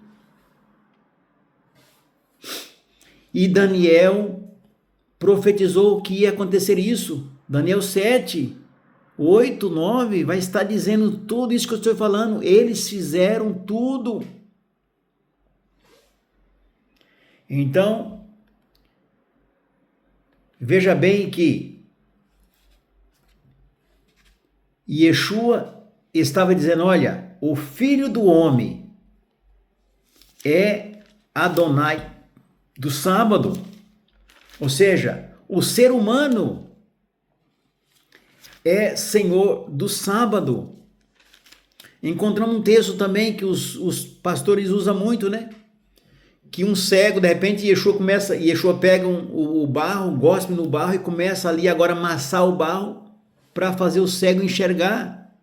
[SPEAKER 1] E Daniel profetizou que ia acontecer isso. Daniel 7, 8, 9 vai estar dizendo tudo isso que eu estou falando. Eles fizeram tudo. Então, veja bem que Yeshua estava dizendo, olha, o filho do homem é Adonai do sábado, ou seja, o ser humano é Senhor do sábado. Encontramos um texto também que os pastores usam muito, né? Que um cego, de repente, Yeshua pega o barro, gospe no barro e começa ali agora a amassar o barro para fazer o cego enxergar.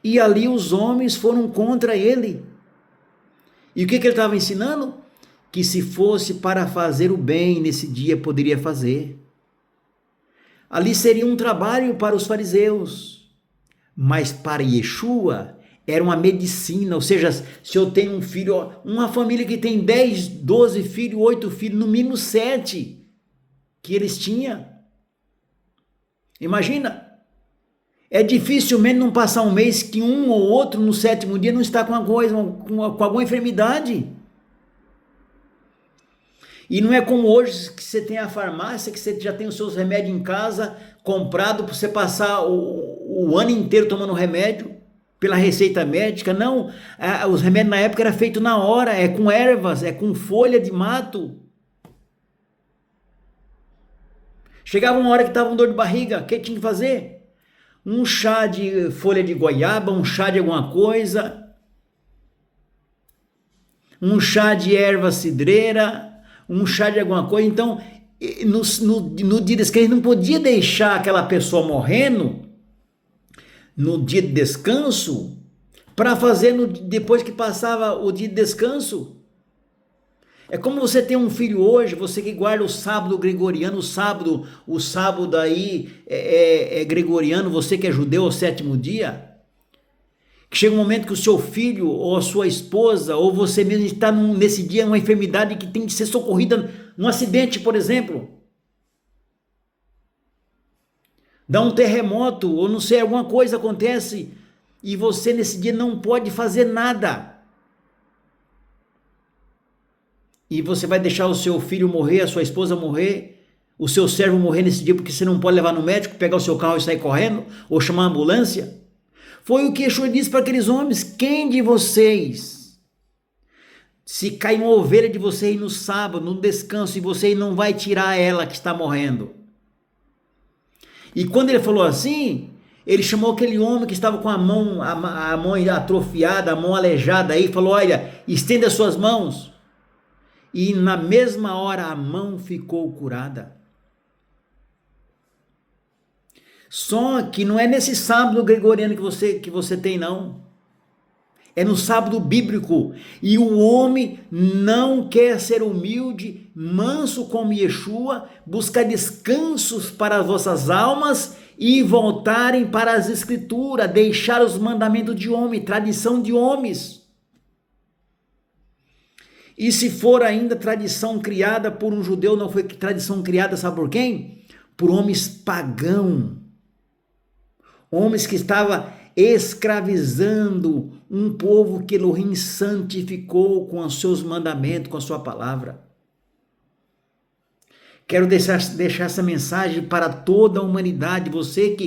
[SPEAKER 1] E ali os homens foram contra ele. E o que ele estava ensinando? Que se fosse para fazer o bem nesse dia, poderia fazer. Ali seria um trabalho para os fariseus, mas para Yeshua era uma medicina, ou seja, se eu tenho um filho, uma família que tem 10, 12 filhos, 8 filhos, no mínimo 7 que eles tinham. Imagina, é dificilmente não passar um mês que um ou outro no 7º dia não está com alguma enfermidade. E não é como hoje que você tem a farmácia, que você já tem os seus remédios em casa, comprado para você passar o ano inteiro tomando remédio, pela receita médica. Não, os remédios na época eram feitos na hora, é com ervas, é com folha de mato. Chegava uma hora que estava com dor de barriga, o que tinha que fazer? Um chá de folha de goiaba, um chá de alguma coisa, um chá de erva cidreira, um chá de alguma coisa. Então, no dia desse, ele não podia deixar aquela pessoa morrendo no dia de descanso para fazer depois que passava o dia de descanso. É como você tem um filho hoje, você que guarda o sábado gregoriano, o sábado aí é gregoriano, você que é judeu, o 7º dia, que chega um momento que o seu filho, ou a sua esposa, ou você mesmo está nesse dia uma enfermidade que tem que ser socorrida num acidente, por exemplo. Dá um terremoto, ou não sei, alguma coisa acontece, e você nesse dia não pode fazer nada. E você vai deixar o seu filho morrer, a sua esposa morrer, o seu servo morrer nesse dia porque você não pode levar no médico, pegar o seu carro e sair correndo, ou chamar a ambulância? Foi o que Yeshua disse para aqueles homens: quem de vocês, se cai uma ovelha de vocês no sábado, no descanso, e você não vai tirar ela que está morrendo? E quando ele falou assim, ele chamou aquele homem que estava com a mão atrofiada, a mão aleijada aí, e falou: olha, estenda as suas mãos. E na mesma hora a mão ficou curada. Só que não é nesse sábado gregoriano que você tem, não. É no sábado bíblico. E o homem não quer ser humilde, manso como Yeshua, buscar descansos para as vossas almas e voltarem para as escrituras, deixar os mandamentos de homem, tradição de homens. E se for ainda tradição criada por um judeu, não foi tradição criada, sabe por quem? Por homens pagãos. Homens que estavam escravizando um povo que Elohim santificou com os seus mandamentos, com a sua palavra. Quero deixar essa mensagem para toda a humanidade. Você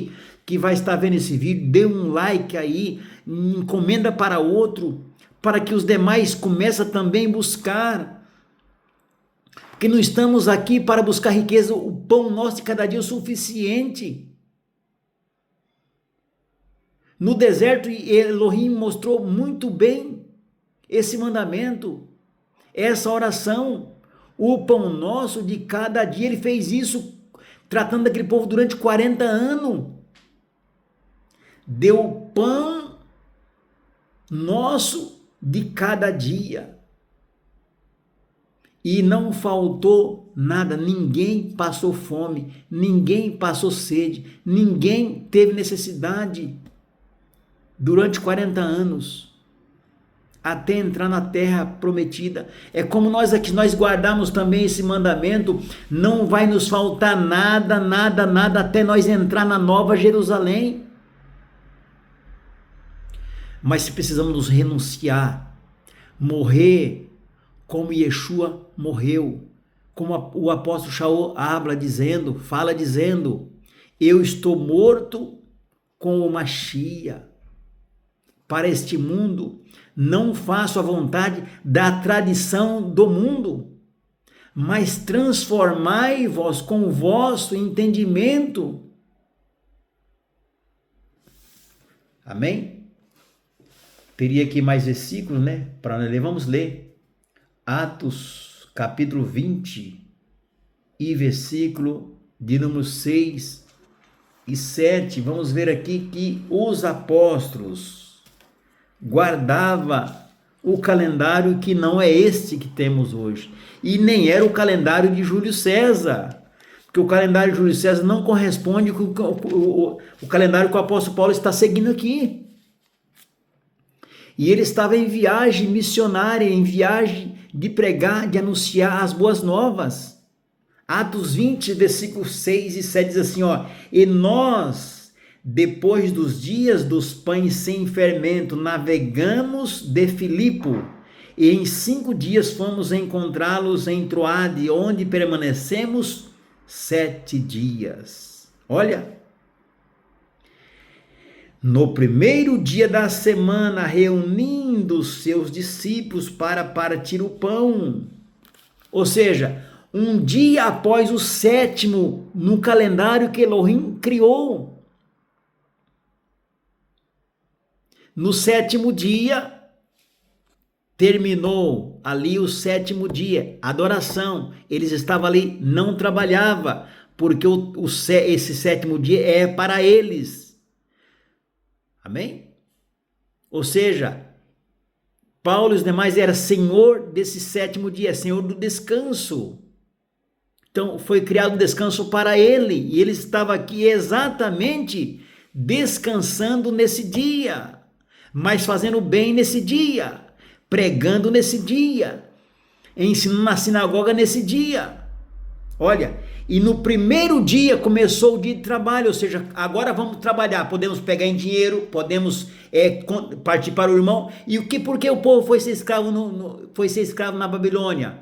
[SPEAKER 1] que vai estar vendo esse vídeo, dê um like aí, encomenda para outro, para que os demais comecem também a buscar. Porque não estamos aqui para buscar riqueza, o pão nosso de cada dia é o suficiente. No deserto, Elohim mostrou muito bem esse mandamento, essa oração. O pão nosso de cada dia, ele fez isso tratando daquele povo durante 40 anos. Deu pão nosso de cada dia. E não faltou nada, ninguém passou fome, ninguém passou sede, ninguém teve necessidade durante 40 anos. Até entrar na terra prometida. É como nós aqui, nós guardamos também esse mandamento, não vai nos faltar nada, nada, nada, até nós entrar na nova Jerusalém. Mas se precisamos nos renunciar, morrer como Yeshua morreu, como o apóstolo Shaul fala dizendo, eu estou morto com o Mashiach para este mundo, não faço a vontade da tradição do mundo, mas transformai-vos com o vosso entendimento. Amém? Teria aqui mais versículos, né? Para nós ler, vamos ler. Atos, capítulo 20 e versículo de número 6 e 7. Vamos ver aqui que os apóstolos guardava o calendário que não é este que temos hoje, e nem era o calendário de Júlio César, porque o calendário de Júlio César não corresponde com o calendário que o apóstolo Paulo está seguindo aqui. E ele estava em viagem missionária, em viagem de pregar, de anunciar as boas novas. Atos 20, versículos 6 e 7 diz assim, e nós, depois dos dias dos pães sem fermento, navegamos de Filipo, e em 5 dias fomos encontrá-los em Troade, onde permanecemos 7 dias. Olha, no primeiro dia da semana, reunindo os seus discípulos para partir o pão. Ou seja, um dia após o 7º, no calendário que Elohim criou. No 7º dia, terminou ali o 7º dia, adoração. Eles estavam ali, não trabalhava, porque esse 7º dia é para eles. Amém? Ou seja, Paulo e os demais eram senhor desse 7º dia, senhor do descanso. Então, foi criado um descanso para ele, e ele estava aqui exatamente descansando nesse dia, mas fazendo bem nesse dia, pregando nesse dia, ensinando na sinagoga nesse dia. Olha, e no primeiro dia começou o dia de trabalho, ou seja, agora vamos trabalhar, podemos pegar em dinheiro, podemos partir para o irmão. E por que o povo foi ser escravo na Babilônia?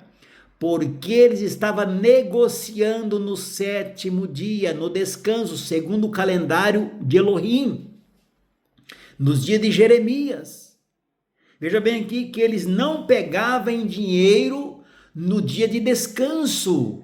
[SPEAKER 1] Porque eles estavam negociando no 7º dia, no descanso, segundo o calendário de Elohim, nos dias de Jeremias. Veja bem aqui que eles não pegavam em dinheiro no dia de descanso,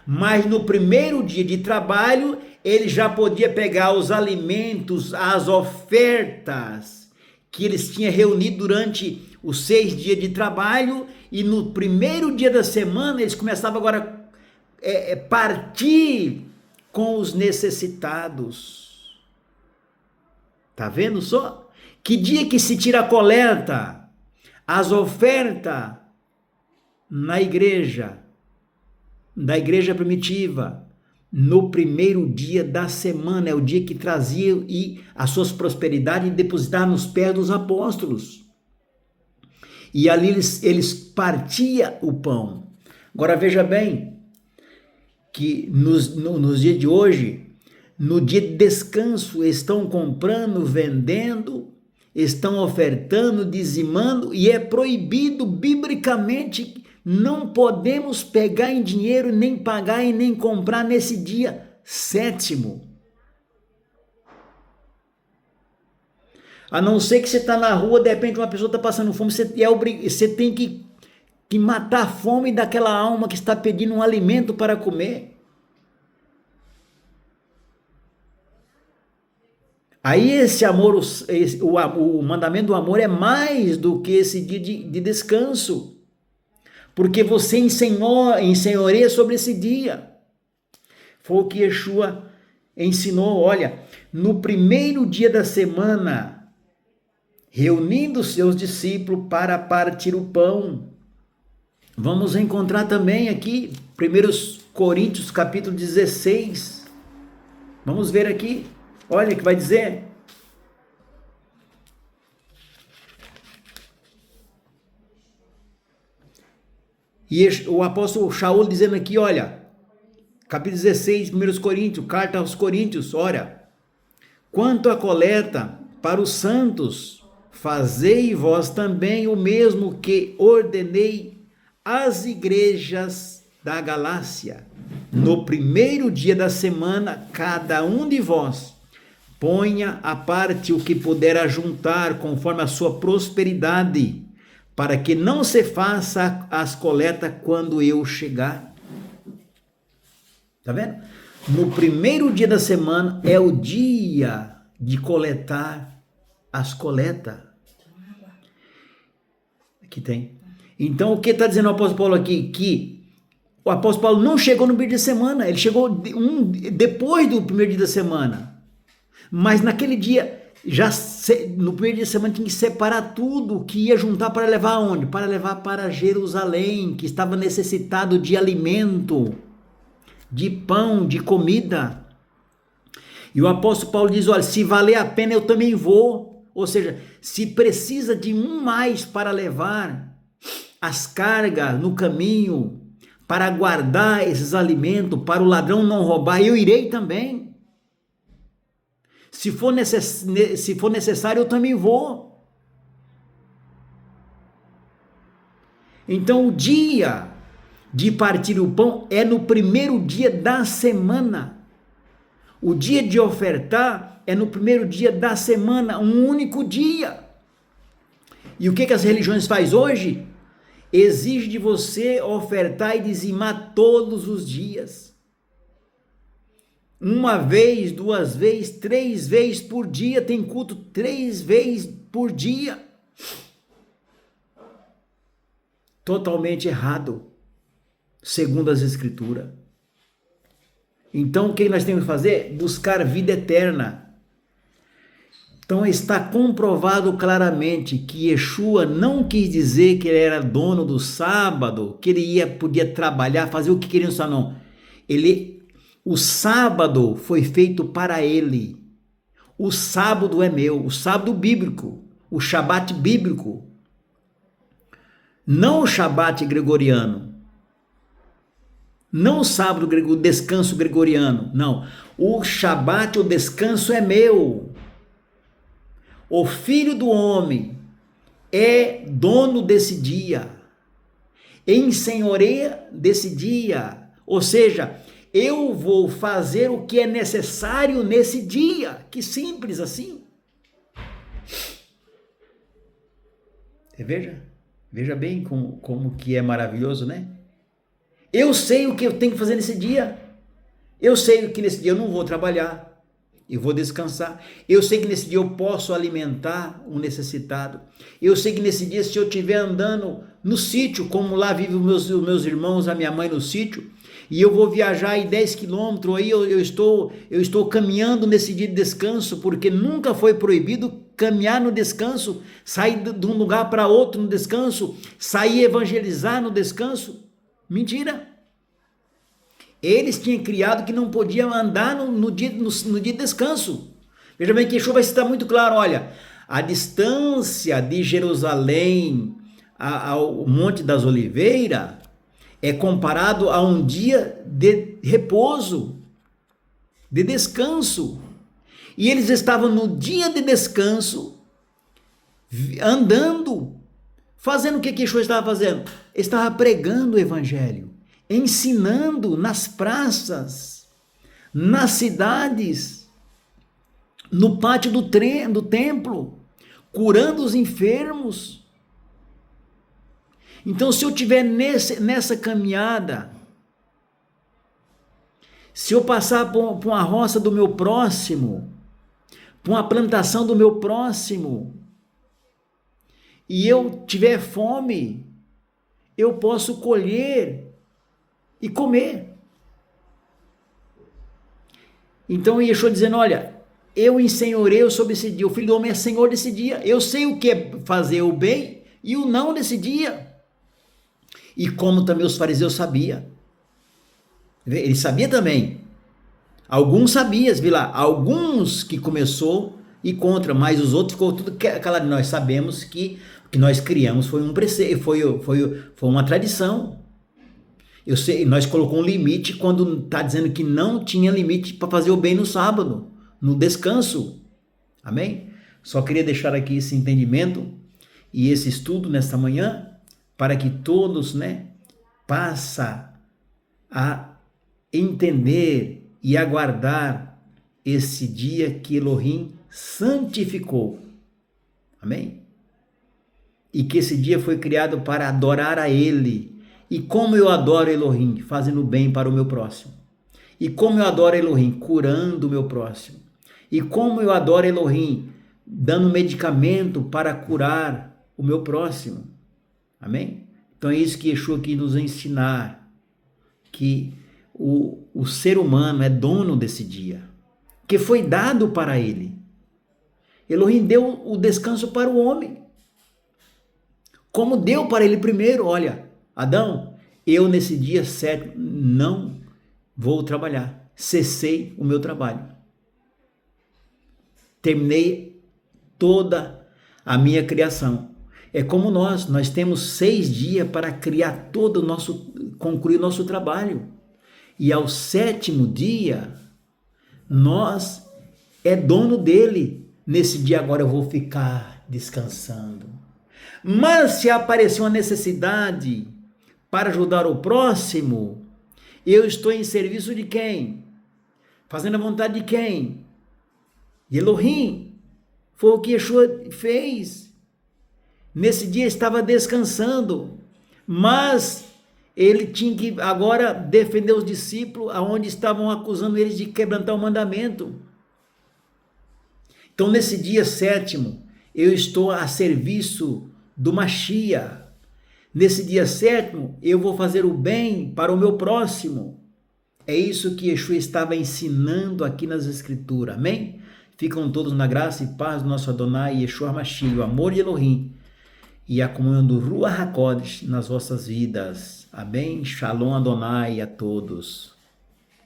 [SPEAKER 1] mas no primeiro dia de trabalho, ele já podia pegar os alimentos, as ofertas que eles tinham reunido durante os 6 dias de trabalho, e no primeiro dia da semana, eles começavam agora a partir com os necessitados. Tá vendo só? Que dia que se tira a coleta, as ofertas na igreja, da igreja primitiva, no primeiro dia da semana, é o dia que trazia as suas prosperidades e depositava nos pés dos apóstolos. E ali eles partiam o pão. Agora veja bem, que nos dias de hoje, no dia de descanso, estão comprando, vendendo, estão ofertando, dizimando, e é proibido biblicamente, não podemos pegar em dinheiro, nem pagar e nem comprar nesse dia 7º. A não ser que você está na rua, de repente uma pessoa está passando fome, você tem que matar a fome daquela alma que está pedindo um alimento para comer. Aí esse amor, o mandamento do amor é mais do que esse dia de descanso, porque você ensenhoreia sobre esse dia. Foi o que Yeshua ensinou, olha, no primeiro dia da semana, reunindo seus discípulos para partir o pão. Vamos encontrar também aqui, 1 Coríntios capítulo 16. Vamos ver aqui, olha o que vai dizer. E o apóstolo Shaul dizendo aqui, olha, capítulo 16, 1 Coríntios, carta aos Coríntios, olha, quanto à coleta para os santos, fazei vós também o mesmo que ordenei às igrejas da Galácia. No primeiro dia da semana, cada um de vós ponha à parte o que puder ajuntar conforme a sua prosperidade, para que não se faça as coletas quando eu chegar. Tá vendo? No primeiro dia da semana é o dia de coletar as coletas. Aqui tem. Então, o que está dizendo o apóstolo Paulo aqui? Que o apóstolo Paulo não chegou no primeiro dia da semana, ele chegou depois do primeiro dia da semana. Mas naquele dia, no primeiro dia da semana, tinha que separar tudo que ia juntar para levar aonde? Para levar para Jerusalém, que estava necessitado de alimento, de pão, de comida. E o apóstolo Paulo diz, olha, se valer a pena eu também vou. Ou seja, se precisa de um mais para levar as cargas no caminho, para guardar esses alimentos, para o ladrão não roubar, eu irei também. Se for necessário, eu também vou. Então, o dia de partir o pão é no primeiro dia da semana. O dia de ofertar é no primeiro dia da semana, um único dia. E o que as religiões fazem hoje? Exige de você ofertar e dizimar todos os dias. Uma vez, 2 vezes, 3 vezes por dia, tem culto 3 vezes por dia. Totalmente errado, segundo as Escrituras. Então, o que nós temos que fazer? Buscar vida eterna. Então, está comprovado claramente que Yeshua não quis dizer que ele era dono do sábado, que ele podia trabalhar, fazer o que queria no sábado, não. O sábado foi feito para ele. O sábado é meu, o sábado bíblico, o Shabat bíblico. Não o Shabat gregoriano. Não o sábado, o descanso gregoriano, não. O Shabat, o descanso é meu. O Filho do Homem é dono desse dia, ensenhoreia desse dia, ou seja, eu vou fazer o que é necessário nesse dia, que simples assim. Veja bem como que é maravilhoso, né? Eu sei o que eu tenho que fazer nesse dia, eu sei que nesse dia eu não vou trabalhar, eu vou descansar. Eu sei que nesse dia eu posso alimentar um necessitado. Eu sei que nesse dia, se eu estiver andando no sítio, como lá vivem os meus irmãos, a minha mãe no sítio, e eu vou viajar aí 10 quilômetros, aí eu estou caminhando nesse dia de descanso, porque nunca foi proibido caminhar no descanso, sair de um lugar para outro no descanso, sair evangelizar no descanso. Mentira! Eles tinham criado que não podiam andar no dia de descanso. Veja bem que Yeshua vai citar muito claro, olha, a distância de Jerusalém ao Monte das Oliveiras é comparado a um dia de repouso, de descanso. E eles estavam no dia de descanso, andando, fazendo o que Yeshua estava fazendo? Estava pregando o evangelho, ensinando nas praças, nas cidades, no pátio do templo, curando os enfermos. Então, se eu estiver nessa caminhada, se eu passar por uma roça do meu próximo, por uma plantação do meu próximo, e eu tiver fome, eu posso colher e comer. Então, Yeshua dizendo, olha, eu ensenhorei sobre esse dia, o Filho do Homem é Senhor desse dia, eu sei o que é fazer o bem e o não desse dia. E como também os fariseus sabiam. Ele sabia também. Alguns sabiam, viu lá, alguns que começou e contra, mas os outros ficou tudo calado. Nós sabemos que o que nós criamos foi um preceito, foi uma tradição. Eu sei, nós colocamos um limite quando está dizendo que não tinha limite para fazer o bem no sábado, no descanso. Amém? Só queria deixar aqui esse entendimento e esse estudo nesta manhã, para que todos, passem a entender e aguardar esse dia que Elohim santificou. Amém? E que esse dia foi criado para adorar a Ele. E como eu adoro Elohim, fazendo bem para o meu próximo. E como eu adoro Elohim, curando o meu próximo. E como eu adoro Elohim, dando medicamento para curar o meu próximo. Amém? Então é isso que Yeshua quis nos ensinar, que o ser humano é dono desse dia, que foi dado para ele. Elohim deu o descanso para o homem, como deu para ele primeiro. Olha, Adão, eu nesse dia certo não vou trabalhar, cessei o meu trabalho, terminei toda a minha criação. É como nós temos 6 dias para criar concluir o nosso trabalho. E ao 7º dia, nós é dono dele. Nesse dia agora eu vou ficar descansando. Mas se aparecer uma necessidade para ajudar o próximo, eu estou em serviço de quem? Fazendo a vontade de quem? De Elohim. Foi o que Yeshua fez. Nesse dia estava descansando, mas ele tinha que agora defender os discípulos, aonde estavam acusando eles de quebrantar o mandamento. Então, nesse dia 7º, eu estou a serviço do Mashiach. Nesse dia 7º, eu vou fazer o bem para o meu próximo. É isso que Yeshua estava ensinando aqui nas Escrituras. Amém? Ficam todos na graça e paz do nosso Adonai Yeshua Mashiach, o amor de Elohim e a comunhão do Ruach HaKodesh nas vossas vidas. Amém? Shalom Adonai a todos.